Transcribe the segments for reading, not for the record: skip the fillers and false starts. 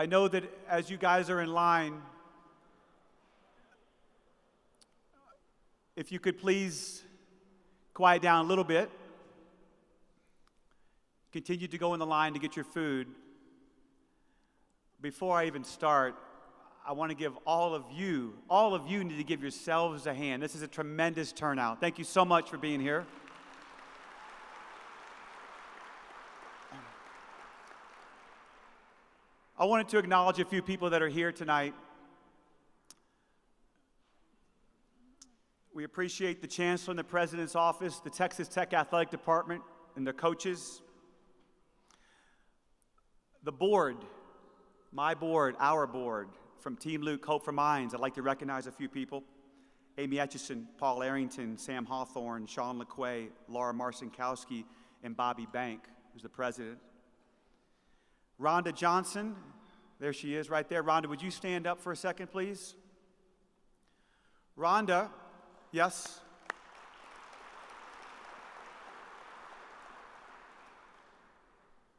I know that as you guys are in line, if you could please quiet down a little bit, continue to go in the line to get your food. Before I even start, I want to give all of you need to give yourselves a hand. This is a tremendous turnout. Thank you so much for being here. I wanted to acknowledge a few people that are here tonight. We appreciate the Chancellor and the President's Office, the Texas Tech Athletic Department, and the coaches. The board, my board, our board, from Team Luke, Hope for Minds. I'd like to recognize a few people. Amy Etchison, Paul Arrington, Sam Hawthorne, Sean LeQuay, Laura Marcinkowski, and Bobby Bank, who's the president. Rhonda Johnson, there she is right there. Rhonda, would you stand up for a second, please? Rhonda, yes?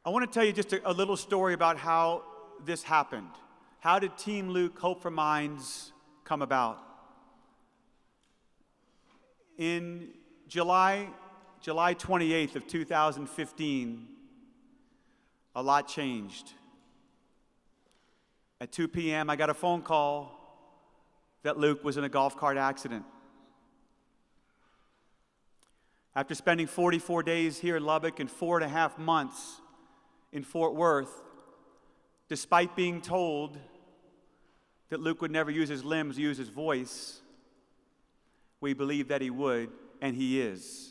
I want to tell you just a little story about how this happened. How did Team Luke Hope for Minds come about? In July 28th of 2015, a lot changed. At 2 p.m., I got a phone call that Luke was in a golf cart accident. After spending 44 days here in Lubbock and 4.5 months in Fort Worth, despite being told that Luke would never use his limbs, use his voice, we believe that he would, and he is.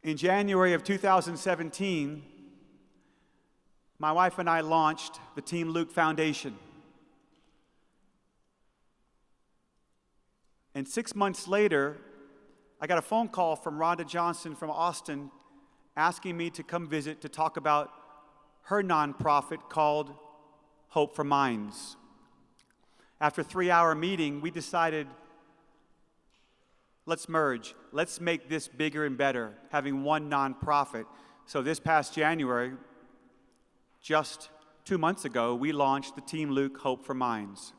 In January of 2017, my wife and I launched the Team Luke Foundation. And 6 months later, I got a phone call from Rhonda Johnson from Austin asking me to come visit to talk about her nonprofit called Hope for Minds. After a 3-hour meeting, we decided, let's merge. Let's make this bigger and better, having one nonprofit. So this past January, just 2 months ago, we launched the Team Luke Hope for Minds.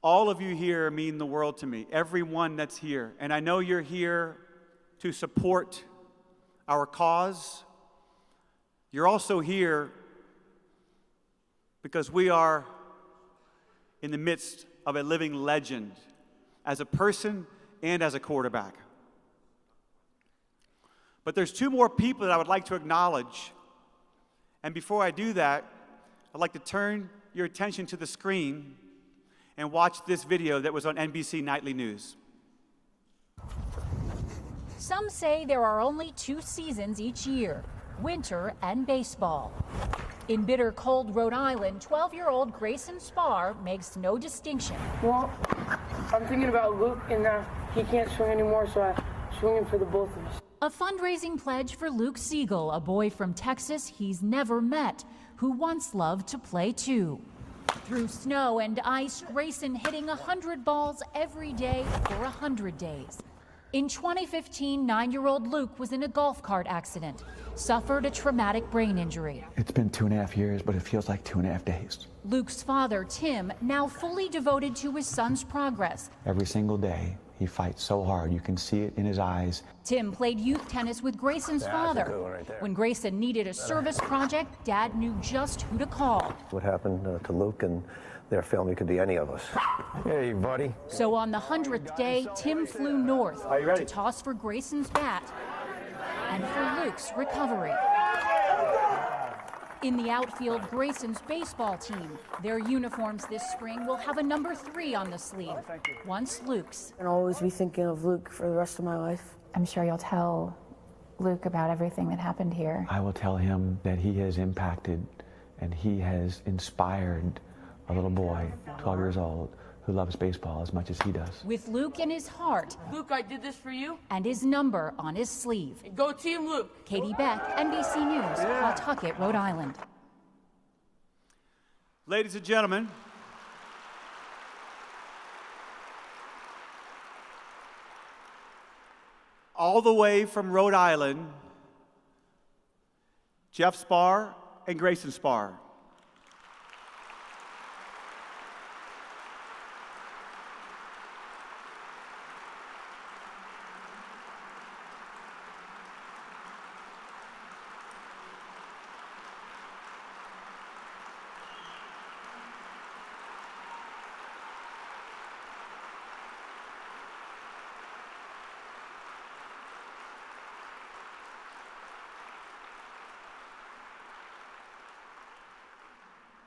All of you here mean the world to me, everyone that's here. And I know you're here to support our cause. You're also here because we are in the midst of a living legend as a person and as a quarterback. But there's 2 more people that I would like to acknowledge. And before I do that, I'd like to turn your attention to the screen and watch this video that was on NBC Nightly News. Some say there are only 2 seasons each year, winter and baseball. In bitter cold Rhode Island, 12-year-old Grayson Spar makes no distinction. Well, I'm thinking about Luke and he can't swing anymore, so I'm swinging for the both of us. A fundraising pledge for Luke Siegel, a boy from Texas he's never met, who once loved to play too. Through snow and ice, Grayson hitting 100 balls every day for 100 days. In 2015, 9-year-old Luke was in a golf cart accident, suffered a traumatic brain injury. It's been 2.5 years, but it feels like 2.5 days. Luke's father, Tim, now fully devoted to his son's progress. Every single day, he fights so hard. You can see it in his eyes. Tim played youth tennis with Grayson's father. That's a good one right there. When Grayson needed a service project, Dad knew just who to call. What happened to Luke and their family could be any of us. Hey, buddy. So on the 100th day, Tim flew north to toss for Grayson's bat and for Luke's recovery. In the outfield, Grayson's baseball team. Their uniforms this spring will have a number 3 on the sleeve, once Luke's. And I'll always be thinking of Luke for the rest of my life. I'm sure you'll tell Luke about everything that happened here. I will tell him that he has impacted and he has inspired a little boy, 12 years old, who loves baseball as much as he does. With Luke in his heart. Luke, I did this for you. And his number on his sleeve. Go Team Luke. Katie Beck, NBC News, Pawtucket, Rhode Island. Ladies and gentlemen, all the way from Rhode Island, Jeff Spar and Grayson Spar.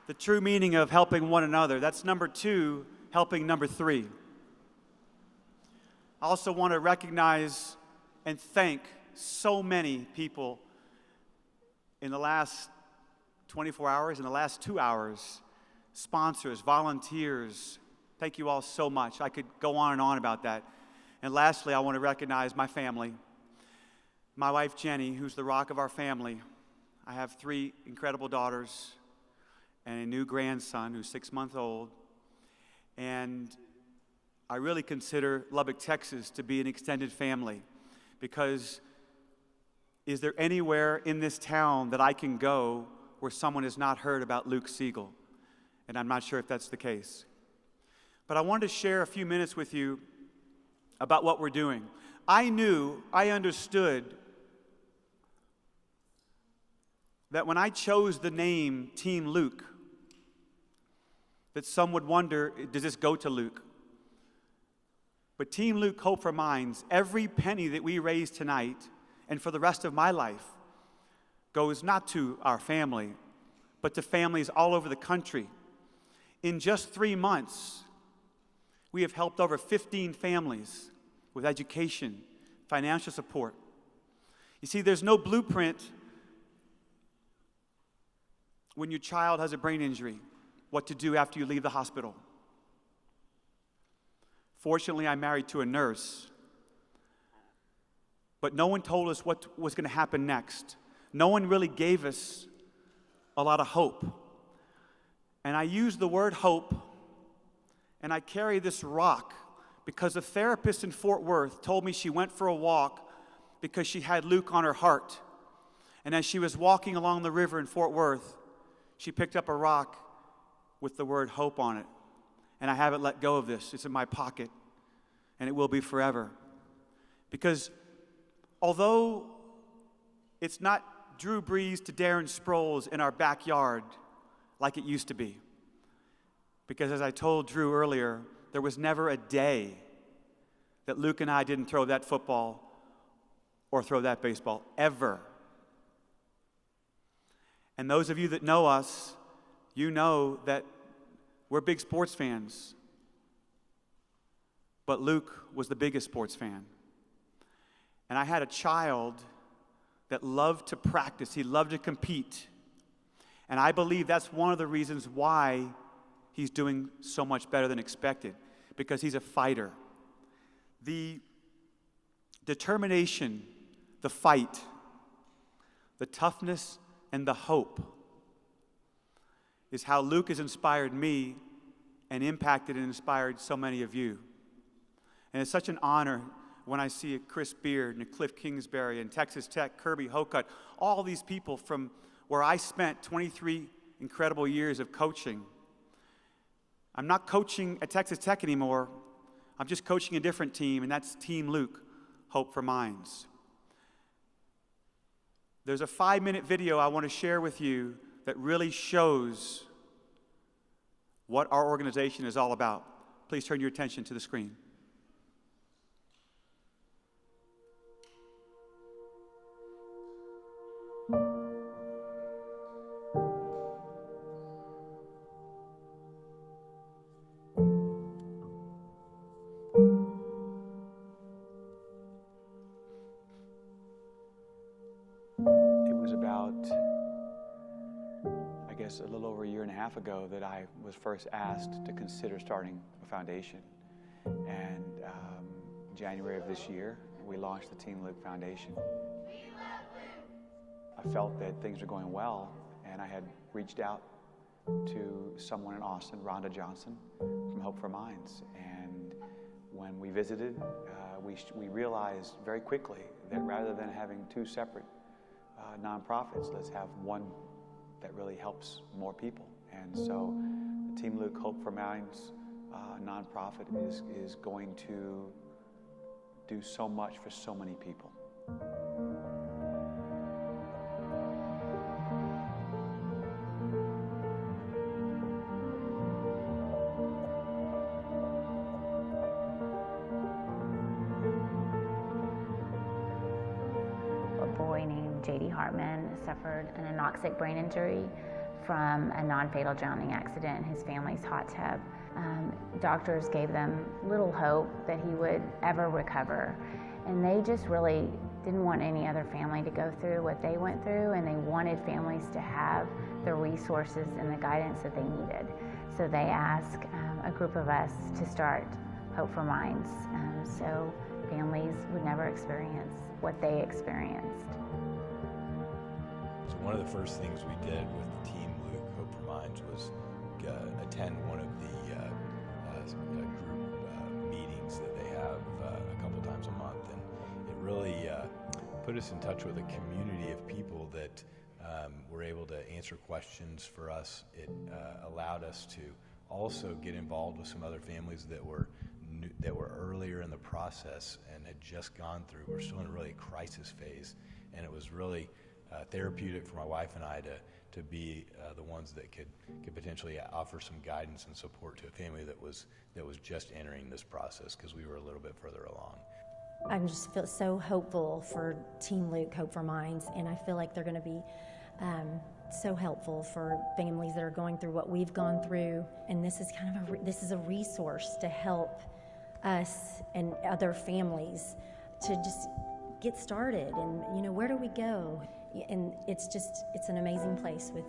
The true meaning of helping one another. That's number 2, helping number 3. I also want to recognize and thank so many people in the last 24 hours, in the last 2 hours, sponsors, volunteers. Thank you all so much. I could go on and on about that. And lastly, I want to recognize my family. My wife, Jenny, who's the rock of our family. I have 3 incredible daughters and a new grandson who's 6 months old. And I really consider Lubbock, Texas to be an extended family, because is there anywhere in this town that I can go where someone has not heard about Luke Siegel? And I'm not sure if that's the case. But I wanted to share a few minutes with you about what we're doing. I understood that when I chose the name Team Luke, that some would wonder, does this go to Luke? But Team Luke Hope for Minds, every penny that we raise tonight and for the rest of my life goes not to our family, but to families all over the country. In just 3 months, we have helped over 15 families with education, financial support. You see, there's no blueprint when your child has a brain injury, what to do after you leave the hospital. Fortunately, I'm married to a nurse, but no one told us what was going to happen next. No one really gave us a lot of hope. And I use the word hope, and I carry this rock because a therapist in Fort Worth told me she went for a walk because she had Luke on her heart. And as she was walking along the river in Fort Worth, she picked up a rock with the word hope on it. And I haven't let go of this. It's in my pocket, and it will be forever. Because although it's not Drew Brees to Darren Sproles in our backyard like it used to be, because as I told Drew earlier, there was never a day that Luke and I didn't throw that football or throw that baseball, ever. And those of you that know us, you know that we're big sports fans. But Luke was the biggest sports fan. And I had a child that loved to practice. He loved to compete. And I believe that's one of the reasons why he's doing so much better than expected, because he's a fighter. The determination, the fight, the toughness, and the hope is how Luke has inspired me and impacted and inspired so many of you. And it's such an honor when I see a Chris Beard and a Cliff Kingsbury and Texas Tech, Kirby Hocutt, all these people from where I spent 23 incredible years of coaching. I'm not coaching at Texas Tech anymore. I'm just coaching a different team, and that's Team Luke, Hope for Minds. There's a 5-minute video I want to share with you that really shows what our organization is all about. Please turn your attention to the screen. A little over a year and a half ago that I was first asked to consider starting a foundation. And January of this year, we launched the Team Luke Foundation. I felt that things were going well, and I had reached out to someone in Austin, Rhonda Johnson from Hope for Minds. And when when we visited, we realized very quickly that rather than having two separate nonprofits, let's have one that really helps more people. And so the Team Luke Hope for Minds nonprofit is going to do so much for so many people. J.D. Hartman suffered an anoxic brain injury from a non-fatal drowning accident in his family's hot tub. Doctors gave them little hope that he would ever recover, and they just really didn't want any other family to go through what they went through, and they wanted families to have the resources and the guidance that they needed. So they asked a group of us to start Hope for Minds, so families would never experience what they experienced. So one of the first things we did with Team Luke Hope for Minds was attend one of the group meetings that they have a couple times a month, and it really put us in touch with a community of people that were able to answer questions for us. It allowed us to also get involved with some other families that were earlier in the process and had just gone through. We're still in a really crisis phase, and it was really therapeutic for my wife and I to be the ones that could potentially offer some guidance and support to a family that was just entering this process, because we were a little bit further along. I just feel so hopeful for Team Luke Hope for Minds, and I feel like they're going to be so helpful for families that are going through what we've gone through. And this is kind of this is a resource to help us and other families to just get started. And where do we go? And it's an amazing place with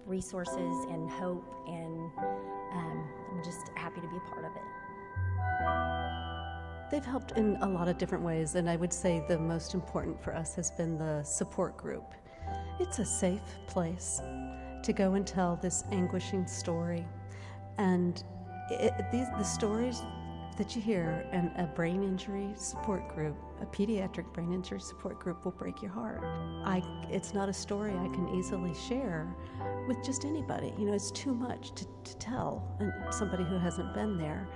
resources and hope, and I'm just happy to be a part of it. They've helped in a lot of different ways, and I would say the most important for us has been the support group. It's a safe place to go and tell this anguishing story, and the stories that you hear in a brain injury support group, a pediatric brain injury support group, will break your heart. It's not a story I can easily share with just anybody. It's too much to tell somebody who hasn't been there.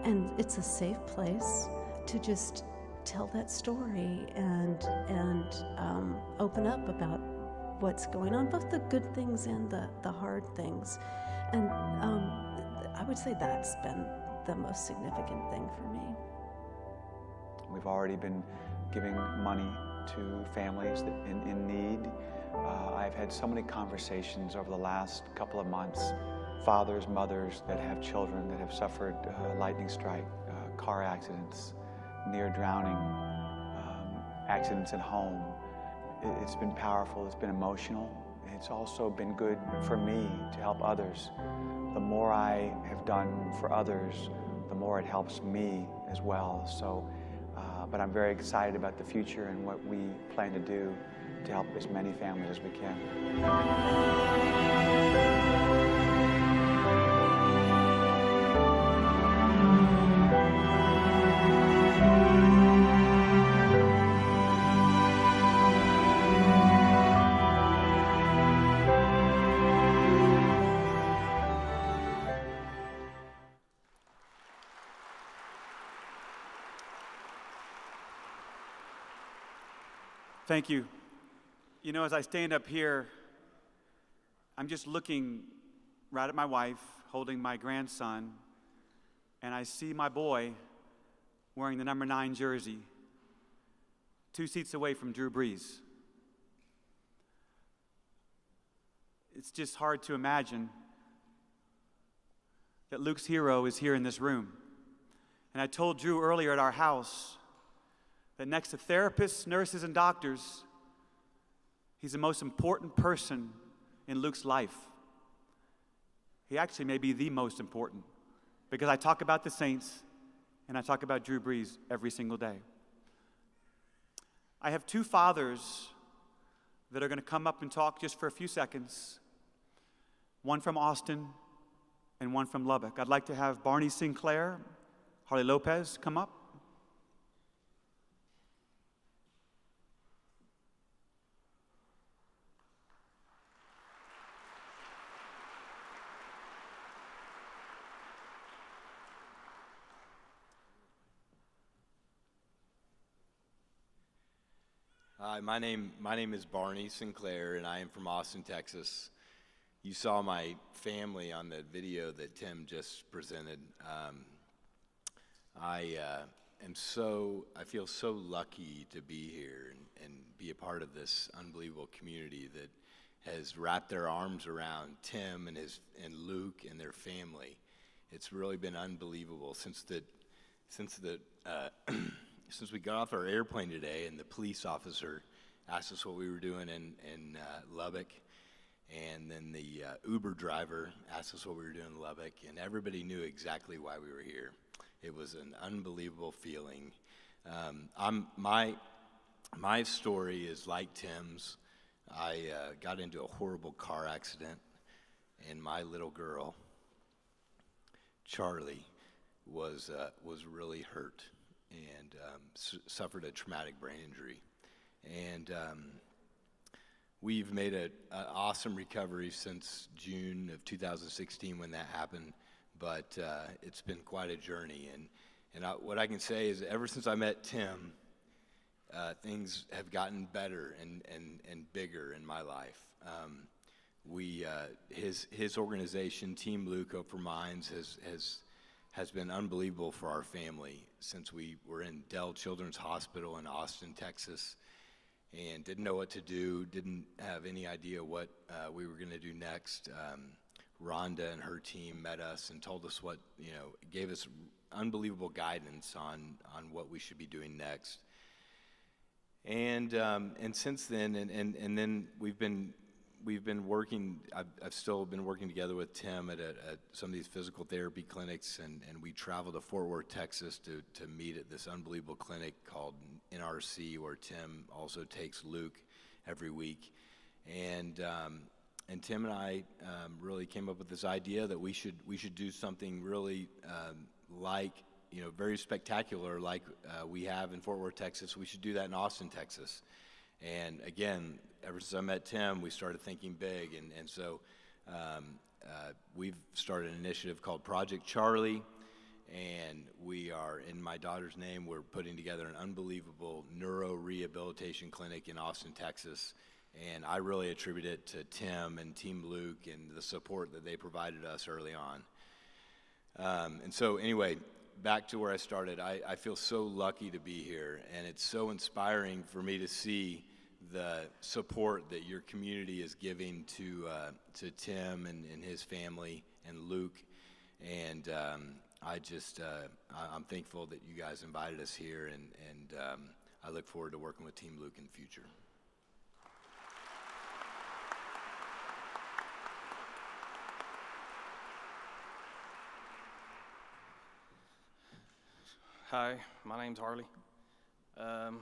And it's a safe place to just tell that story and open up about what's going on, both the good things and the hard things. And I would say that's been the most significant thing for me. We've already been giving money to families that in need. I've had so many conversations over the last couple of months, fathers, mothers that have children that have suffered lightning strike, car accidents, near drowning, accidents at home. It's been powerful, it's been emotional. It's also been good for me to help others. The more I have done for others, the more it helps me as well. So, but I'm very excited about the future and what we plan to do to help as many families as we can. Thank you. As I stand up here, I'm just looking right at my wife, holding my grandson, and I see my boy wearing the number 9 jersey, 2 seats away from Drew Brees. It's just hard to imagine that Luke's hero is here in this room. And I told Drew earlier at our house that next to therapists, nurses, and doctors, he's the most important person in Luke's life. He actually may be the most important, because I talk about the saints and I talk about Drew Brees every single day. I have 2 fathers that are going to come up and talk just for a few seconds, one from Austin and one from Lubbock. I'd like to have Barney Sinclair, Harley Lopez come up. Hi, my name is Barney Sinclair, and I am from Austin, Texas. You saw my family on the video that Tim just presented. I feel so lucky to be here and be a part of this unbelievable community that has wrapped their arms around Tim and Luke and their family. It's really been unbelievable since we got off our airplane today, and the police officer asked us what we were doing in Lubbock, and then the Uber driver asked us what we were doing in Lubbock, and everybody knew exactly why we were here. It was an unbelievable feeling. My story is like Tim's. I got into a horrible car accident, and my little girl, Charlie, was really hurt and suffered a traumatic brain injury. And we've made an awesome recovery since June of 2016 when that happened, but it's been quite a journey. And what I can say is ever since I met Tim, things have gotten better and bigger in my life. His organization, Team Luke Hope for Minds, has been unbelievable for our family since we were in Dell Children's Hospital in Austin, Texas, and didn't know what to do, didn't have any idea what we were going to do next. Rhonda and her team met us and told us gave us unbelievable guidance on what we should be doing next. And since then, and then we've been working. I've still been working together with Tim at some of these physical therapy clinics, and we travel to Fort Worth, Texas, to meet at this unbelievable clinic called NRC, where Tim also takes Luke every week, and Tim and I really came up with this idea that we should do something really very spectacular, like we have in Fort Worth, Texas. We should do that in Austin, Texas. And again, ever since I met Tim, we started thinking big, and so we've started an initiative called Project Charlie, and we are, in my daughter's name, we're putting together an unbelievable neuro-rehabilitation clinic in Austin, Texas, and I really attribute it to Tim and Team Luke and the support that they provided us early on. And so anyway, back to where I started, I feel so lucky to be here, and it's so inspiring for me to see the support that your community is giving to Tim and his family and Luke, and I'm thankful that you guys invited us here, and I look forward to working with Team Luke in the future. Hi, my name's Harley. As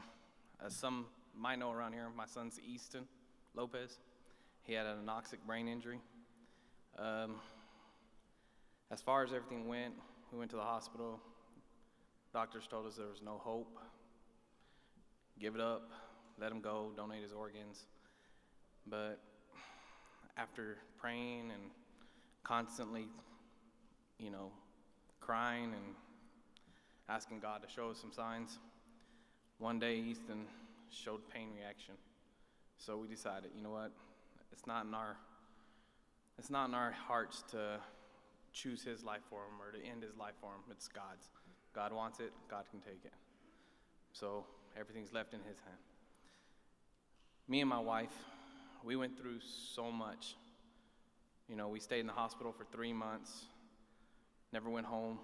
some might know around here, my son's Easton Lopez. He had an anoxic brain injury. As far as everything went, we went to the hospital. Doctors told us there was no hope. Give it up, let him go, donate his organs. But after praying and constantly, crying and asking God to show us some signs, one day Easton showed pain reaction. So we decided, you know what, it's not in our hearts to choose his life for him or to end his life for him. It's God's. God wants it, God can take it. So everything's left in his hand. Me and my wife, we went through so much. We stayed in the hospital for 3 months, never went home,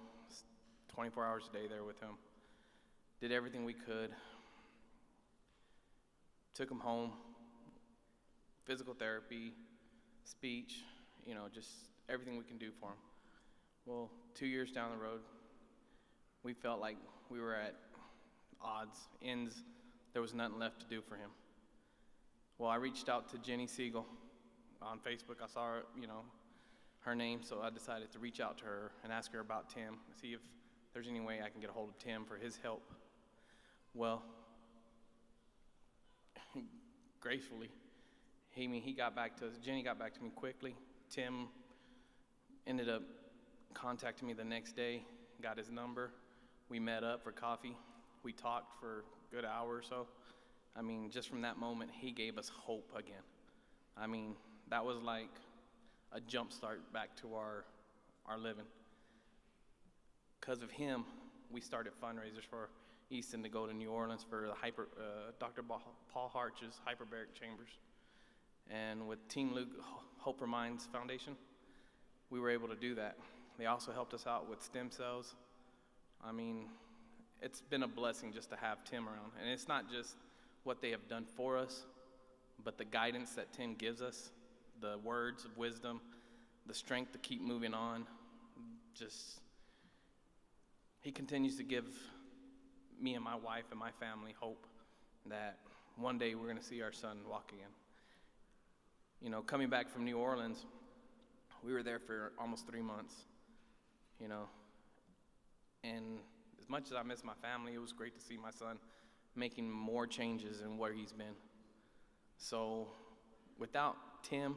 24 hours a day there with him. Did everything we could. Took him home, physical therapy, speech, just everything we can do for him. Well, 2 years down the road, we felt like we were at ends. There was nothing left to do for him. Well, I reached out to Jenny Siegel on Facebook. I saw her name, so I decided to reach out to her and ask her about Tim, see if there's any way I can get a hold of Tim for his help. Well, gracefully, he got back to us. Jenny got back to me quickly. Tim ended up contacting me the next day, got his number. We met up for coffee. We talked for a good hour or so. I mean, just from that moment, he gave us hope again. I mean, that was like a jump start back to our living. Because of him, we started fundraisers for Easton to go to New Orleans for the Dr. Paul Hart's hyperbaric chambers. And with Team Luke Hope for Minds Foundation, we were able to do that. They also helped us out with stem cells. I mean, it's been a blessing just to have Tim around. And it's not just what they have done for us, but the guidance that Tim gives us, the words of wisdom, the strength to keep moving on. Just, he continues to give me and my wife and my family hope that one day we're going to see our son walk again. You know, coming back from New Orleans, we were there for almost 3 months, you know, and as much as I miss my family, it was great to see my son making more changes in where he's been. So without Tim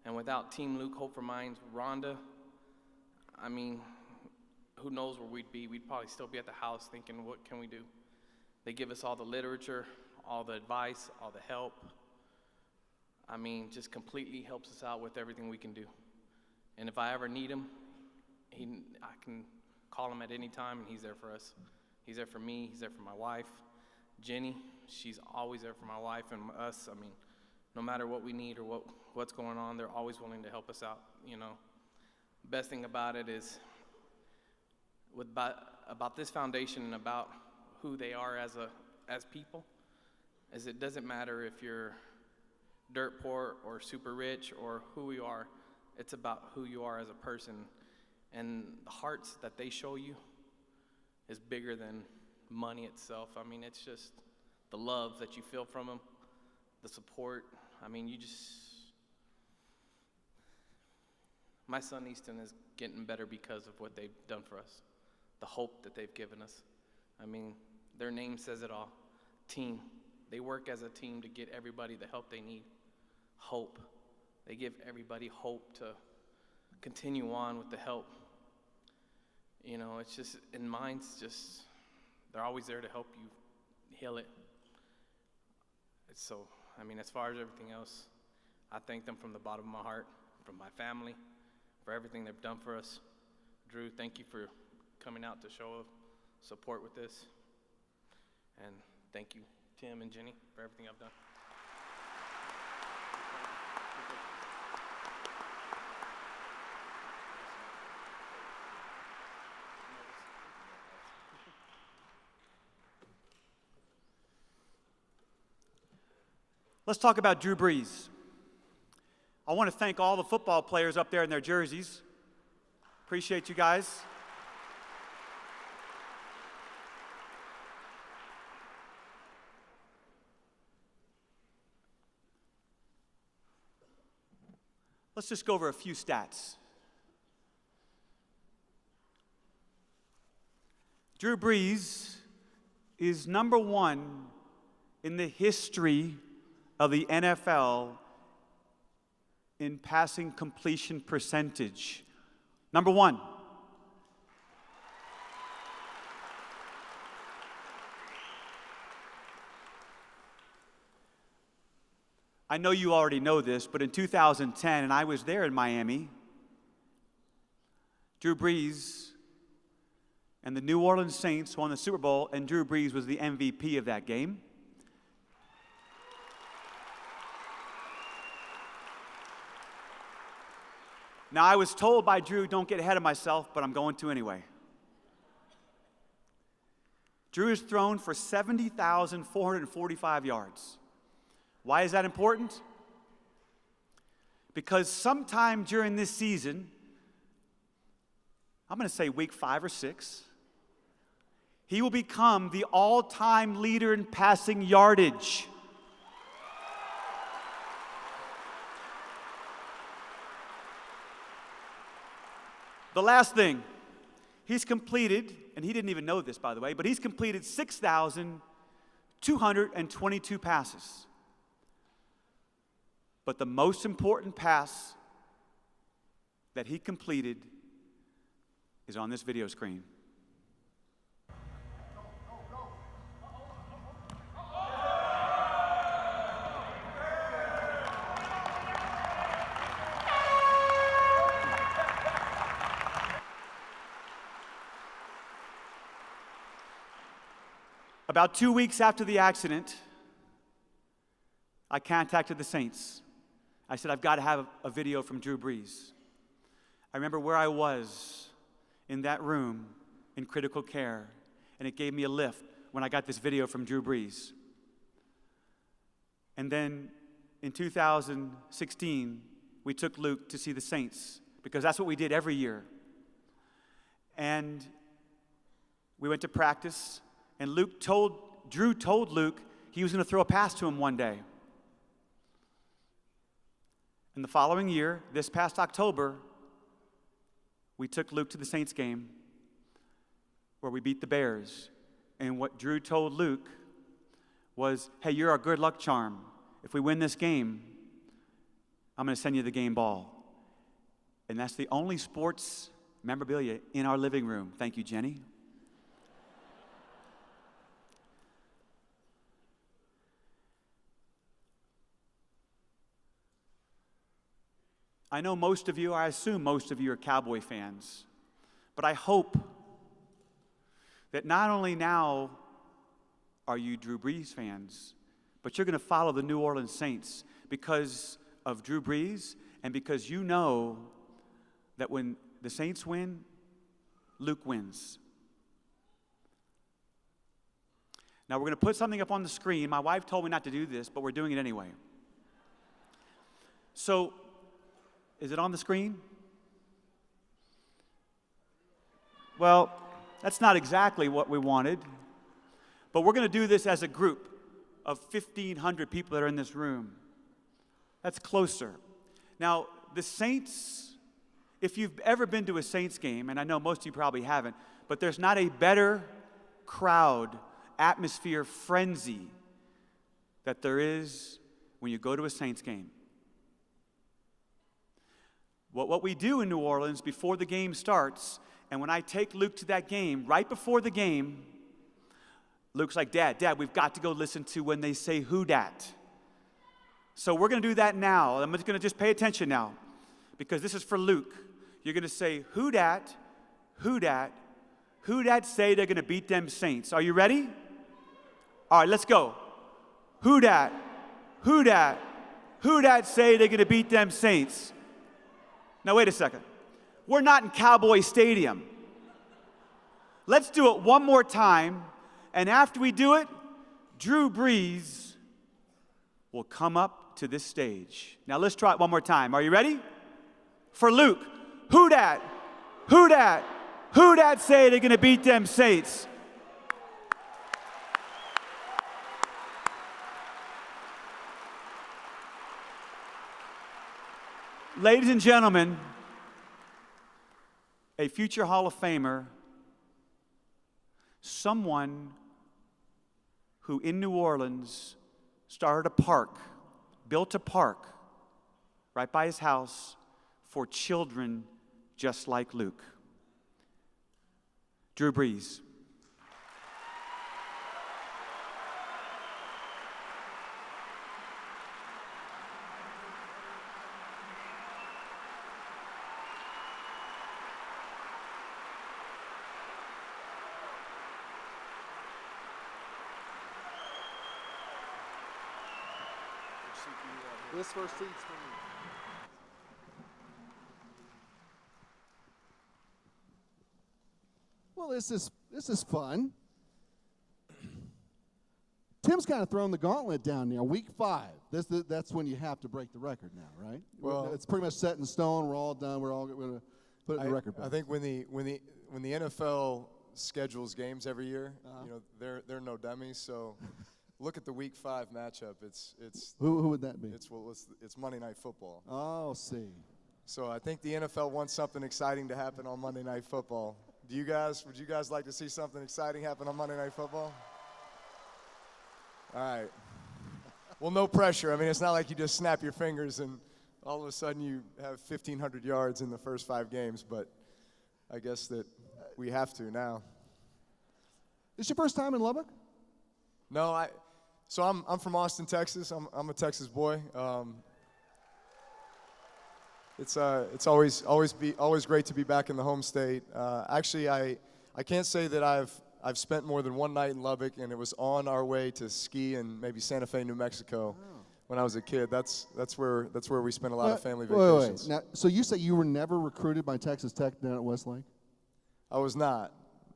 and without Team Luke Hope for Minds, Rhonda, I mean, who knows where we'd be. We'd probably still be at the house thinking, what can we do? They give us all the literature, all the advice, all the help. I mean, just completely helps us out with everything we can do. And if I ever need him, I can call him at any time, and he's there for us. He's there for me. He's there for my wife. Jenny, she's always there for my wife and us. I mean, no matter what we need or what's going on, they're always willing to help us out, you know. Best thing about it is about this foundation and about who they are as people, is it doesn't matter if you're dirt poor or super rich or who you are. It's about who you are as a person, and the hearts that they show you is bigger than money itself. I mean, it's just the love that you feel from them, the support. I mean, my son Easton is getting better because of what they've done for us, the hope that they've given us. I mean, their name says it all. Team. They work as a team to get everybody the help they need. Hope. They give everybody hope to continue on with the help. You know, it's just, and mine's just, they're always there to help you heal it. So, I mean, as far as everything else, I thank them from the bottom of my heart, from my family, for everything they've done for us. Drew, thank you for coming out to show support with this. And thank you, Tim and Jenny, for everything I've done. Let's talk about Drew Brees. I want to thank all the football players up there in their jerseys. Appreciate you guys. Let's just go over a few stats. Drew Brees is number one in the history of the NFL in passing completion percentage. Number one. I know you already know this, but in 2010, and I was there in Miami, Drew Brees and the New Orleans Saints won the Super Bowl, and Drew Brees was the MVP of that game. Now, I was told by Drew, don't get ahead of myself, but I'm going to anyway. Drew has thrown for 70,445 yards. Why is that important? Because sometime during this season, I'm going to say week 5 or 6, he will become the all-time leader in passing yardage. The last thing, he's completed, and he didn't even know this, by the way, but he's completed 6,222 passes. But the most important pass that he completed is on this video screen. About 2 weeks after the accident, I contacted the Saints. I said, I've got to have a video from Drew Brees. I remember where I was in that room in critical care, and it gave me a lift when I got this video from Drew Brees. And then in 2016, we took Luke to see the Saints, because that's what we did every year. And we went to practice, and Drew told Luke he was going to throw a pass to him one day. And the following year, this past October, we took Luke to the Saints game where we beat the Bears. And what Drew told Luke was, hey, you're our good luck charm. If we win this game, I'm going to send you the game ball. And that's the only sports memorabilia in our living room. Thank you, Jenny. I know most of you, I assume most of you are Cowboy fans, but I hope that not only now are you Drew Brees fans, but you're going to follow the New Orleans Saints because of Drew Brees and because you know that when the Saints win, Luke wins. Now we're going to put something up on the screen. My wife told me not to do this, but we're doing it anyway. So, is it on the screen? Well, that's not exactly what we wanted, but we're going to do this as a group of 1,500 people that are in this room. That's closer. Now, the Saints, if you've ever been to a Saints game, and I know most of you probably haven't, but there's not a better crowd, atmosphere, frenzy that there is when you go to a Saints game. What we do in New Orleans before the game starts, and when I take Luke to that game, right before the game, Luke's like, Dad, we've got to go listen to when they say who dat. So we're going to do that now. I'm just going to just pay attention now, because this is for Luke. You're going to say who dat, who dat say they're going to beat them Saints. Are you ready? All right, let's go. Who dat say they're going to beat them Saints. Now, wait a second. We're not in Cowboy Stadium. Let's do it one more time, and after we do it, Drew Brees will come up to this stage. Now, let's try it one more time. Are you ready? For Luke, who dat say they're going to beat them Saints? Ladies and gentlemen, a future Hall of Famer, someone who in New Orleans started a park, built a park right by his house for children just like Luke. Drew Brees. This first seat's for me. Well, this is fun. Tim's kind of thrown the gauntlet down now. Week 5. That's when you have to break the record now, right? Well, it's pretty much set in stone. We're all done. We're all going to put it in the record book. I think when the NFL schedules games every year, you know, they're no dummies. So look at the Week 5 matchup. It's who would that be? It's Monday Night Football. Oh, see. So I think the NFL wants something exciting to happen on Monday Night Football. Would you guys like to see something exciting happen on Monday Night Football? All right. Well, no pressure. I mean, it's not like you just snap your fingers and all of a sudden you have 1,500 yards in the first 5 games, but I guess that we have to now. Is your first time in Lubbock? No, I'm from Austin, Texas. I'm a Texas boy. It's always great to be back in the home state. Actually, I can't say that I've I've spent more than one night in Lubbock, and it was on our way to ski in maybe Santa Fe, New Mexico. When I was a kid, that's where we spent a lot of family vacations. Wait. Now, so you say you were never recruited by Texas Tech down at Westlake? I was not,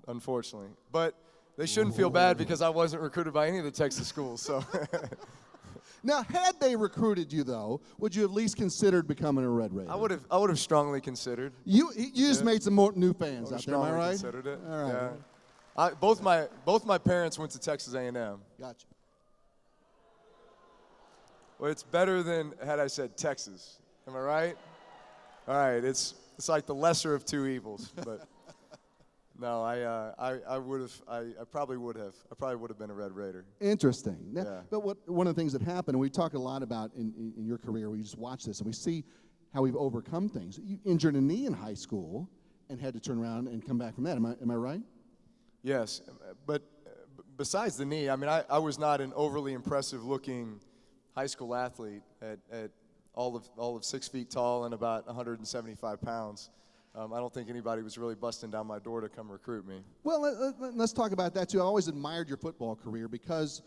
unfortunately. But they shouldn't feel bad because I wasn't recruited by any of the Texas schools. So. Now, had they recruited you though, would you at least considered becoming a Red Raider? I would have strongly considered. You just made some more new fans out there, am I right? Considered it. All right. Yeah. Both my parents went to Texas A&M. Gotcha. Well, it's better than had I said Texas. Am I right? All right. It's like the lesser of two evils. But no, I probably would have been a Red Raider. Interesting. Now, Yeah. But one of the things that happened, and we talk a lot about in your career, we just watch this and we see how we've overcome things. You injured a knee in high school and had to turn around and come back from that. Am I right? Yes, but besides the knee, I mean, I was not an overly impressive looking high school athlete at all of 6 feet tall and about 175 pounds. I don't think anybody was really busting down my door to come recruit me. Well, let's talk about that too. I always admired your football career because,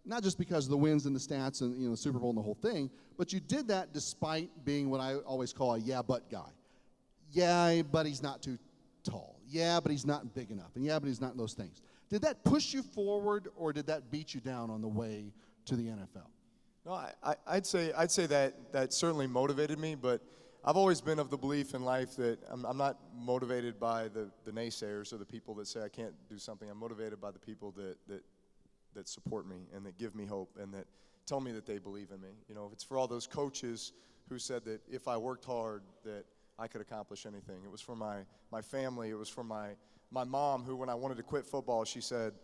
not just because of the wins and the stats and the Super Bowl and the whole thing, but you did that despite being what I always call a yeah but guy. Yeah, but he's not too tall. Yeah, but he's not big enough. And yeah, but he's not those things. Did that push you forward, or did that beat you down on the way to the NFL? No, I'd say that certainly motivated me, but I've always been of the belief in life that I'm not motivated by the naysayers or the people that say I can't do something. I'm motivated by the people that support me and that give me hope and that tell me that they believe in me. You know, if it's for all those coaches who said that if I worked hard that I could accomplish anything. It was for my family. It was for my mom, who when I wanted to quit football, she said,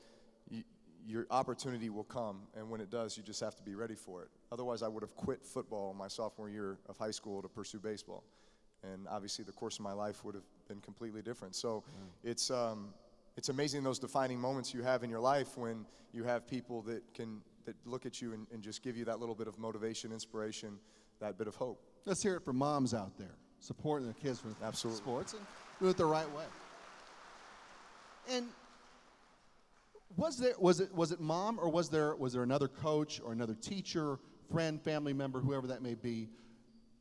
your opportunity will come, and when it does, you just have to be ready for it. Otherwise, I would have quit football my sophomore year of high school to pursue baseball. And obviously, the course of my life would have been completely different. So it's amazing those defining moments you have in your life when you have people that look at you and just give you that little bit of motivation, inspiration, that bit of hope. Let's hear it from moms out there supporting their kids for Absolutely. Sports and do it the right way. And was it mom, or was there another coach or another teacher, friend, family member, whoever that may be?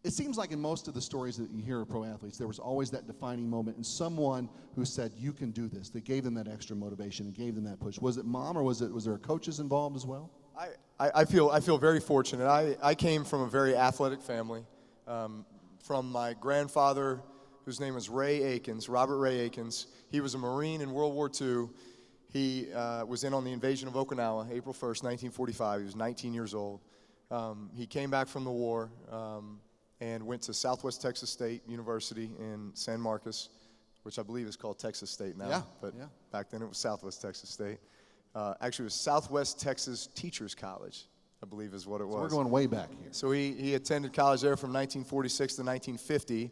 It seems like in most of the stories that you hear of pro athletes, there was always that defining moment and someone who said, you can do this. That gave them that extra motivation and gave them that push. Was it mom, or was there coaches involved as well? I feel very fortunate. I came from a very athletic family. From my grandfather, whose name was Robert Ray Akins. He was a Marine in World War II. He was in on the invasion of Okinawa, April 1st, 1945. He was 19 years old. He came back from the war and went to Southwest Texas State University in San Marcos, which I believe is called Texas State now. Back then it was Southwest Texas State. Actually, it was Southwest Texas Teachers College, I believe is what it was. So we're going way back here. So he attended college there from 1946 to 1950.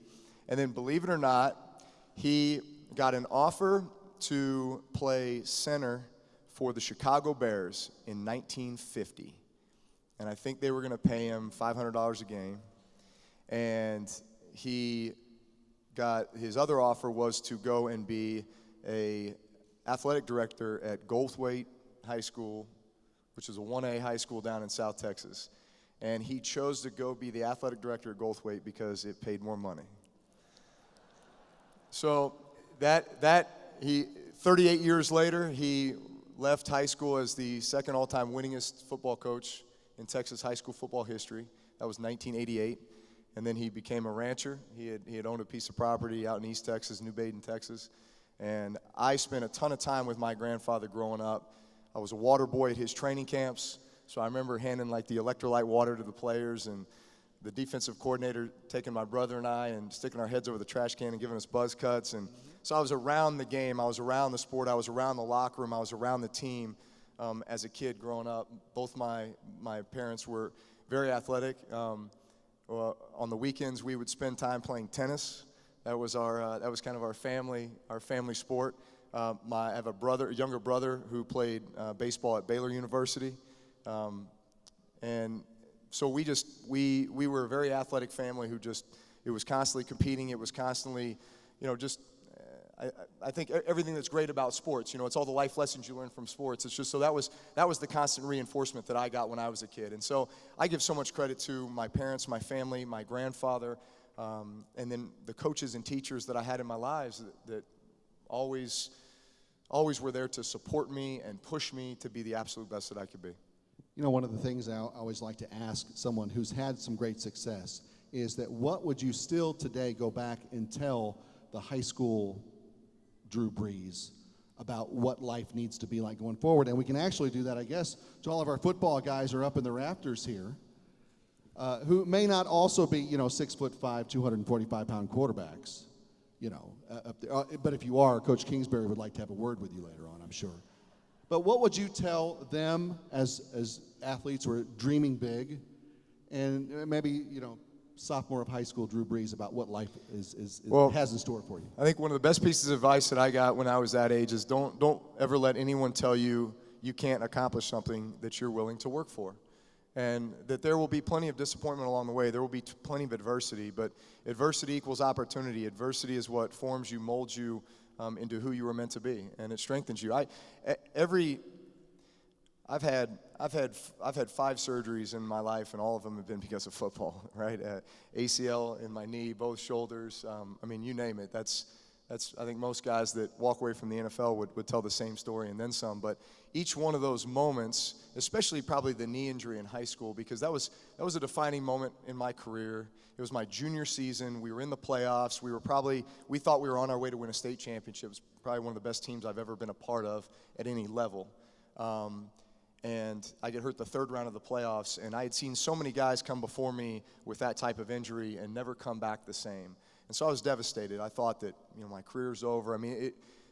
And then, believe it or not, he got an offer to play center for the Chicago Bears in 1950. And I think they were going to pay him $500 a game. And he got his other offer was to go and be a athletic director at Goldthwaite High School, which is a 1A high school down in South Texas. And he chose to go be the athletic director at Goldthwaite because it paid more money. So 38 years later, he left high school as the second all-time winningest football coach in Texas high school football history. That was 1988. And then he became a rancher. He had owned a piece of property out in East Texas, New Baden, Texas. And I spent a ton of time with my grandfather growing up. I was a water boy at his training camps, so I remember handing like the electrolyte water to the players, and the defensive coordinator taking my brother and I and sticking our heads over the trash can and giving us buzz cuts. And so I was around the game, I was around the sport, I was around the locker room, I was around the team as a kid growing up. Both my parents were very athletic. On the weekends, we would spend time playing tennis. That was kind of our family sport. I have a younger brother who played baseball at Baylor University, and so we were a very athletic family who it was constantly competing. It was constantly, I think everything that's great about sports, it's all the life lessons you learn from sports. It's just, so that was the constant reinforcement that I got when I was a kid. And so I give so much credit to my parents, my family, my grandfather, and then the coaches and teachers that I had in my lives that always were there to support me and push me to be the absolute best that I could be. One of the things I always like to ask someone who's had some great success is that what would you still today go back and tell the high school Drew Brees about what life needs to be like going forward? And we can actually do that, I guess, to all of our football guys who are up in the rafters here, who may not also be, 6'5", 245-pound quarterbacks, up there. But if you are, Coach Kingsbury would like to have a word with you later on, I'm sure. But what would you tell them as athletes who are dreaming big, and maybe, sophomore of high school Drew Brees, about what life has in store for you? I think one of the best pieces of advice that I got when I was that age is don't ever let anyone tell you you can't accomplish something that you're willing to work for. And that there will be plenty of disappointment along the way. There will be plenty of adversity, but adversity equals opportunity. Adversity is what forms you, molds you into who you were meant to be, and it strengthens you. I've had 5 surgeries in my life, and all of them have been because of football, right? ACL in my knee, both shoulders. You name it. That's I think most guys that walk away from the NFL would tell the same story and then some. But each one of those moments, especially probably the knee injury in high school, because that was a defining moment in my career. It was my junior season. We were in the playoffs. We thought we were on our way to win a state championship. It was probably one of the best teams I've ever been a part of at any level. And I get hurt the 3rd round of the playoffs, and I had seen so many guys come before me with that type of injury and never come back the same. And so I was devastated. I thought that, my career's over.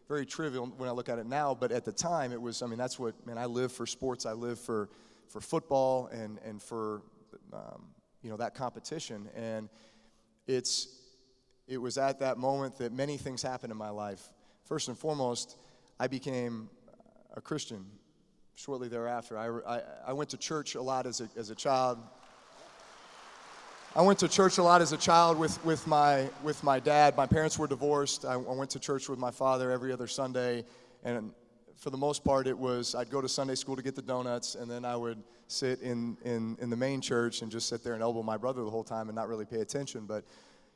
Very trivial when I look at it now, but at the time it was, that's what, I live for sports. I live for football and for, that competition. And it was at that moment that many things happened in my life. First and foremost, I became a Christian shortly thereafter. I went to church a lot as a child. I went to church a lot as a child with my dad. My parents were divorced. I went to church with my father every other Sunday, and for the most part I'd go to Sunday school to get the donuts, and then I would sit in the main church and just sit there and elbow my brother the whole time and not really pay attention. But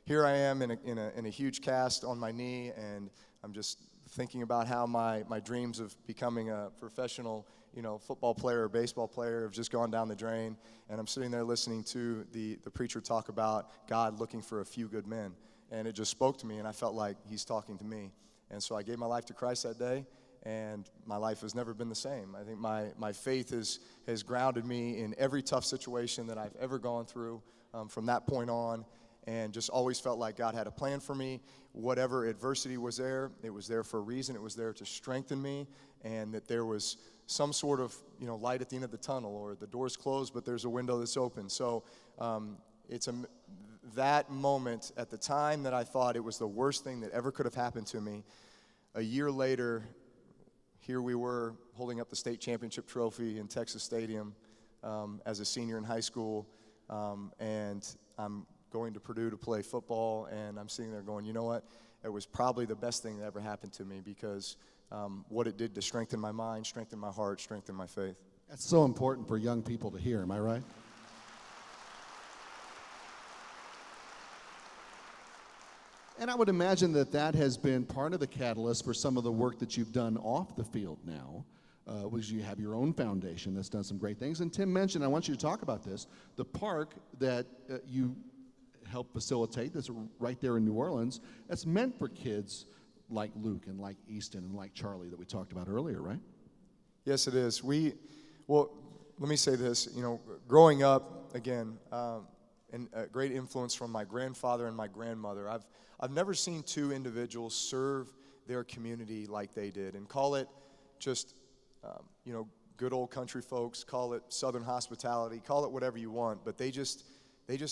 here I am in a huge cast on my knee, and I'm just thinking about how my dreams of becoming a professional football player or baseball player have just gone down the drain. And I'm sitting there listening to the preacher talk about God looking for a few good men. And it just spoke to me, and I felt like he's talking to me. And so I gave my life to Christ that day, and my life has never been the same. I think my faith has grounded me in every tough situation that I've ever gone through from that point on, and just always felt like God had a plan for me. Whatever adversity was there, it was there for a reason. It was there to strengthen me, and that there was some sort of light at the end of the tunnel, or the door's closed but there's a window that's open. So that moment at the time that I thought it was the worst thing that ever could have happened to me, a year later, here we were holding up the state championship trophy in Texas Stadium as a senior in high school, and I'm going to Purdue to play football, and I'm sitting there going, you know what? It was probably the best thing that ever happened to me, because what it did to strengthen my mind, strengthen my heart, strengthen my faith. That's so important for young people to hear, am I right? And I would imagine that has been part of the catalyst for some of the work that you've done off the field now, because you have your own foundation that's done some great things. And Tim mentioned, I want you to talk about this, the park that you help facilitate, that's right there in New Orleans, that's meant for kids like Luke and like Easton and like Charlie that we talked about earlier, right? Yes, it is. Well, let me say this. Growing up, again, and a great influence from my grandfather and my grandmother, I've never seen 2 individuals serve their community like they did. And call it just, good old country folks, call it Southern hospitality, call it whatever you want, but they just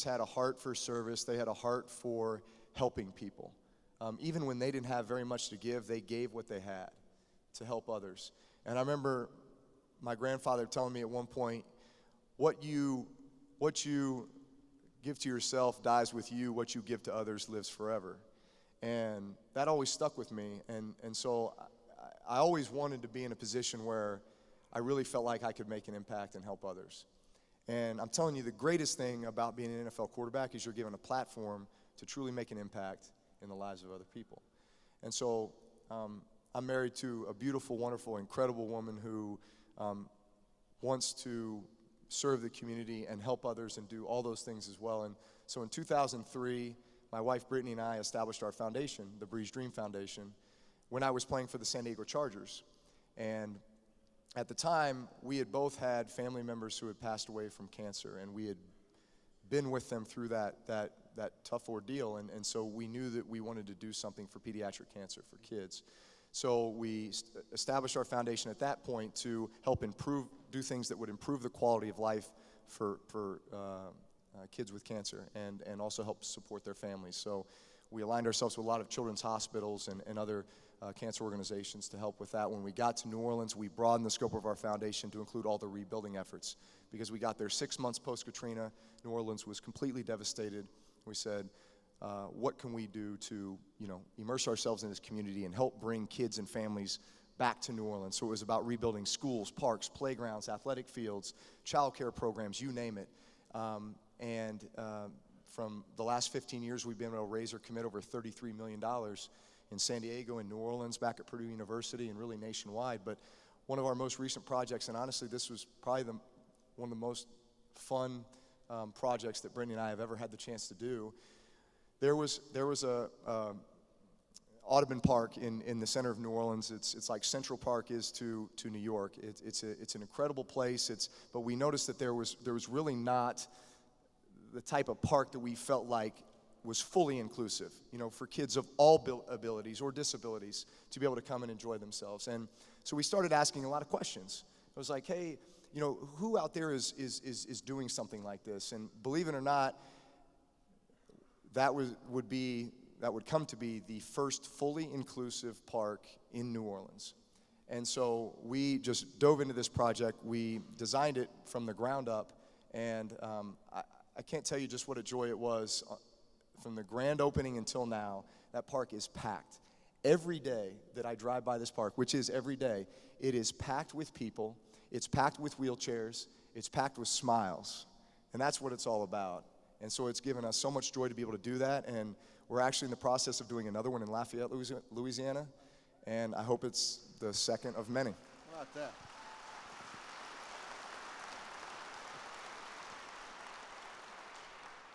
had a heart for service. They had a heart for helping people. Even when they didn't have very much to give, they gave what they had to help others. And I remember my grandfather telling me at one point, what you give to yourself dies with you, what you give to others lives forever. And that always stuck with me. And so I always wanted to be in a position where I really felt like I could make an impact and help others. And I'm telling you, the greatest thing about being an NFL quarterback is you're given a platform to truly make an impact in the lives of other people. And so I'm married to a beautiful, wonderful, incredible woman who wants to serve the community and help others and do all those things as well. And so in 2003, my wife Brittany and I established our foundation, the Brees Dream Foundation, when I was playing for the San Diego Chargers. And at the time, we had both had family members who had passed away from cancer, and we had been with them through that tough ordeal, and so we knew that we wanted to do something for pediatric cancer, for kids. So we established our foundation at that point to help do things that would improve the quality of life for kids with cancer, and also help support their families. So we aligned ourselves with a lot of children's hospitals and other cancer organizations to help with that. When we got to New Orleans, we broadened the scope of our foundation to include all the rebuilding efforts, because we got there 6 months post-Katrina. New Orleans was completely devastated. We said, what can we do to, immerse ourselves in this community and help bring kids and families back to New Orleans? So it was about rebuilding schools, parks, playgrounds, athletic fields, child care programs, you name it. From the last 15 years, we've been able to raise or commit over $33 million in San Diego and New Orleans, back at Purdue University, and really nationwide. But one of our most recent projects, and honestly, this was probably one of the most fun projects that Brittany and I have ever had the chance to do. There was a Audubon Park in the center of New Orleans. It's like Central Park is to New York. It's an incredible place. But we noticed that there was really not the type of park that we felt like was fully inclusive, for kids of all abilities or disabilities to be able to come and enjoy themselves. And so we started asking a lot of questions. It was like, hey, who out there is doing something like this? And believe it or not, that would come to be the first fully inclusive park in New Orleans. And so we just dove into this project. We designed it from the ground up, and I can't tell you just what a joy it was. From the grand opening until now, that park is packed. Every day that I drive by this park, which is every day, it is packed with people, it's packed with wheelchairs, it's packed with smiles, and that's what it's all about. And so it's given us so much joy to be able to do that, and we're actually in the process of doing another one in Lafayette, Louisiana, and I hope it's the second of many. How about that?